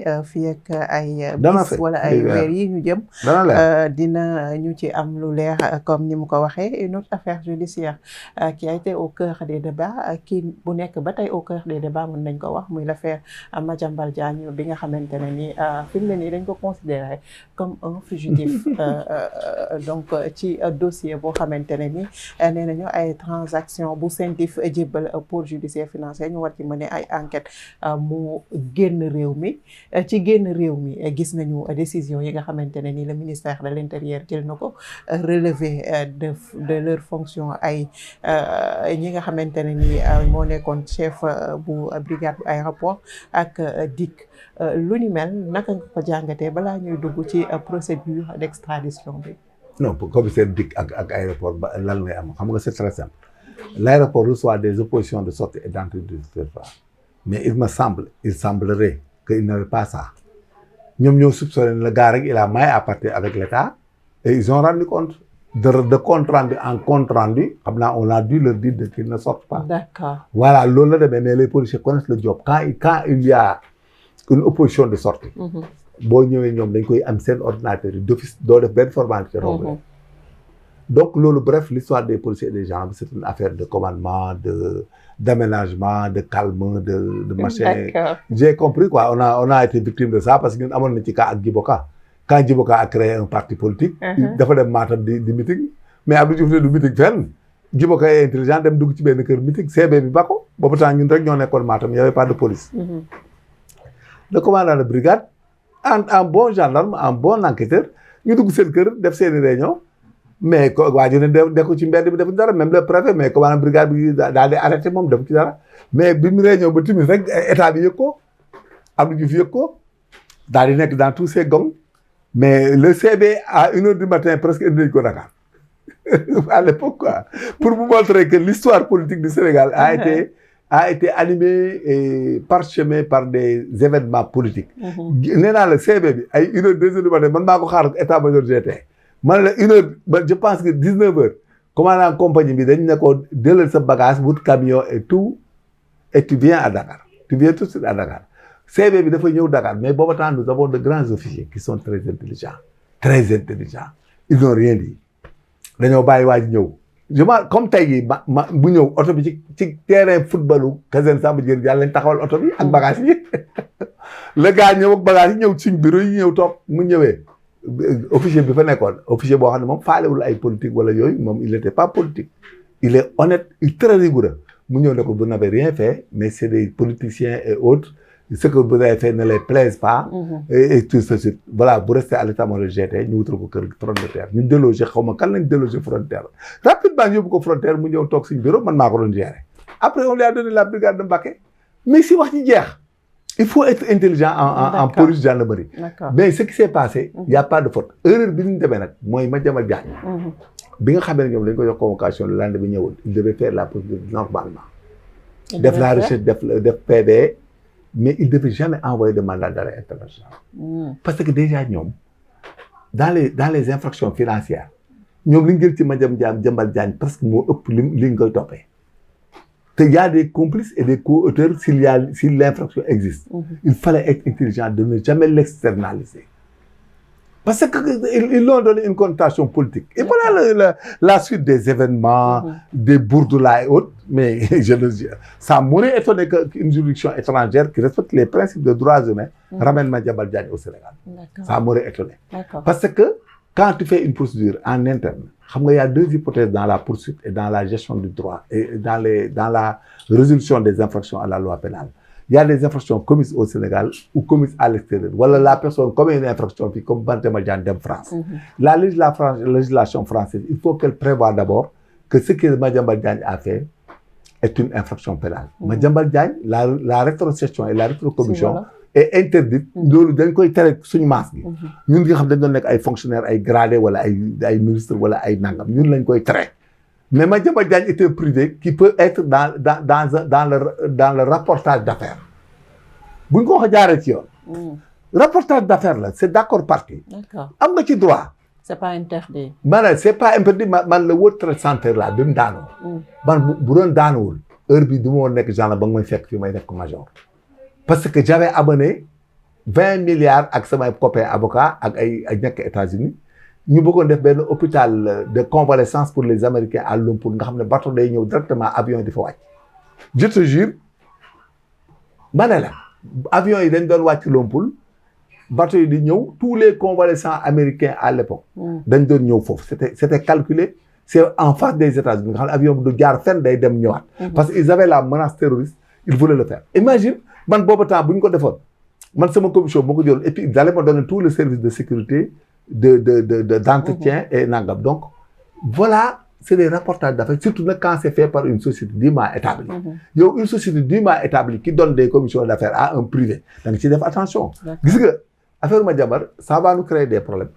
bi fii ak ay bis wala ay weer yi ñu jëm dina ñu ci am lu leer comme ni mu ko waxee une autre affaire judiciaire qui a été au cœur des débats kii bu nekk ba tey au cœur des débats mën nañ ko wax muy l'affaire Madiambal Diagne bi nga xamante ne ni fi mu ne nii dañ ko considéré comme un fugitif donc ci dossier boo xamante ne ni nee nañu ay transaction bu CENTIF jébbal pôle judiciaire financier ñu war ci mener ay enquête mu génn réew mi ci génn réew mi gis nañu décision yi nga xamante ne ni le ministère de l'intérieur jël na ko relever de leur fonction ay ñi nga xamante ne ni moo nekkoon chef bu brigade bu aéroport ak DIC lu ni mel naka nga ko jàngatee balaa ñuy dugg ci procédure d'extradition bi. non pour commissaire DIC ak aéroport ba lan lay am xam nga c'est très simple l'aéroport reçoit des oppositions de sortie et d'entrée du territoire mais il semblerait qu'il n'avait pas ça ñoom ñoo soupçonné le gars rek il a maille à partir avec l'État et ils ont rendu compte de compte rendu en compte rendu xam naa on a dû leur dire qu'ils ne sortent pas. D'accord. Voilà loolu la demee mais les policiers connaissent le job quand il y a une opposition de sortie. boo ñëwee ñoom dañ koy am seen ordinateur yi d'office doo def benn formalité romb donc loolu bref l'histoire des policiers et des gendarmes c'est une affaire de commandement d'aménagement de calme de machin. J'ai compris quoi on a été victime de ça parce que ñun amoon nañ ci cas ak Djiboka quand Djiboka a créé un parti politique dafa dem Matam di meeting mais Abdou Diouf ne du meeting fenn Djiboka est intelligent dem dugg ci benn kër meeting CB bi ba ko boobu temps ñun rek ñoo nekkoon Matam y avait pas de police le commandant de brigade en bon gendarme en bon enquêteur ñu dugg seen kër def seeni réunion mais waa ji ne dekku ci mbedd bi def dara même le préfet mais commandant brigade bi daal di arrêté moom def ci dara mais bi mu réunion ba timis rek état bi yëg ko Abdou Diouf yëg ko daal di nekk dans tous ses gongs mais le CB à 1h du matin presque indi nañ ko Dakar à l'époque quoi pour vous montrer que l'histoire politique du Sénégal a été animée et parsemée par des événements politiques. nee naa la CB bi ay 1h 2h du matin man maa ko xaar état major GT man la 1h ba je pense que 19h commandant compagnie bi dañ ne ko jëlal sa bagage wut camion et tout et tu viens à Dakar tu viens tout de suite à Dakar CB bi dafa ñëw Dakar mais booba temps nous avons de grands officiers qui sont très intelligents ils n'ont rien dit dañoo bàyyi waa ji ñëw comme tey jii ma bu ñëw oto bi ci terrain footballu Kazem Samba Diène yàlla lañ taxawal oto bi ak bagage yi le gars ñëw ak bagage yi ñëw suñ bureau yi ñëw toog mu ñëwee officier bi fa nekkoon officier boo xam ne moom faalewul ay politique wala yooyu moom il était pas politique il est honnête il est très rigoureux mu ñëw ne ko vous n'avez rien fait mais c'est des politiciens et autres ce que vous avez fait ne les plaise pas et tout ceci voilà bu restez à l'état-major GT ñu wutal ko kër frontière ñu délogé xaw ma kan lañ délogé frontière rapidement ñu yóbbu ko frontière mu ñëw toog suñ bureau man maa ko doon gérer après on lui a donné la brigade de Mbacké mais si wax ci jeex il faut être intelligent en police gendarmerie mais ce qui s'est passé il y a pas de faute erreur bi ñu demee nag mooy Madiambal Diagne bi nga xamee ne ñoom dañ ko jox convocation le lendemain bi ñëwul il devait faire la procédure normalement def la recherche def PV mais il ne devait jamais envoyer de mandat d'arrêt international. Parce que déjà ñoom dans les infractions financières ñoom li ñu jël ci Madiambal Diagne presque moo ëpp li ñu koy toppee te y a des complices et des co-auteurs si l'infraction existe. Il fallait être intelligent de ne jamais l'externaliser. Parce qu'ils l'ont donné une connotation politique. Et voilà la suite des événements, des bourdelats et autres. Mais ça m'aurait étonné qu'une juridiction étrangère qui respecte les principes de droits humains ramène Madiambal Diagne au Sénégal. Ça m'aurait étonné. Parce que quand tu fais une procédure en interne, il y a deux hypothèses dans la poursuite et dans la gestion du droit et dans la résolution des infractions à la loi pénale. Il y a des infractions commises au Sénégal ou commises à l'extérieur. Voilà, la personne commet une infraction, puis comme Madiambal Diagne en France. La législation française, il faut qu'elle prévoie d'abord que ce que Madiambal Diagne a fait est une infraction pénale. Madiambal Diagne, la rétrocession et la rétrocommission est interdite. Nous dañ koy tere suñu maas gi. Ñun nga xam dañ doon nekk ay fonctionnaires ay gradés wala ay ministres wala ay nangam ñun lañ koy tere. Mais Madiambal Diagne est un privé qui peut être dans le rapportage d'affaires. Bu ñu ko wax jaaree ci yoon. Rapportage d'affaires là c'est d'accord parti. D'accord. Am nga ci droit. C'est pas interdit. C'est pas interdit man le World Trade Center là bi mu daanoo. Man bu doon daanuwul heure bi du ma woon nekk genre ba nga may fekk fii may nekk major. Parce que j'avais amené 20 milliards ak samay copains avocats ak ay ñekk États-Unis ñu bëggoon def benn hôpital de convalescence pour les Américains à Lompoul nga xam ne bateau day ñëw directement avion di fa wàcc. je te jure ma ne la avion yi dañ doon wàcc Lompoul bateau yi di ñëw tous les convalescents américains à l'époque dañ doon ñëw foofu c'était calculé. C'est en face des États-Unis nga xam ne avion bi du jaar fenn day dem ñëwaat. parce que ils avaient la menace terroriste ils voulaient le faire. imagine man boobu temps bu ñu ko defoon man sama commission boo ko jëloon et puis ils allaient me donner tous les services de sécurité d'entretien et nangam donc voilà c'est des reportages d'affaires surtout nag quand c'est fait par une société dûment établie. yow une société dûment établie qui donne des commissions d'affaires à un privé da nga ciy def attention. gis nga affaire Madiambal ça va nous créer des problèmes.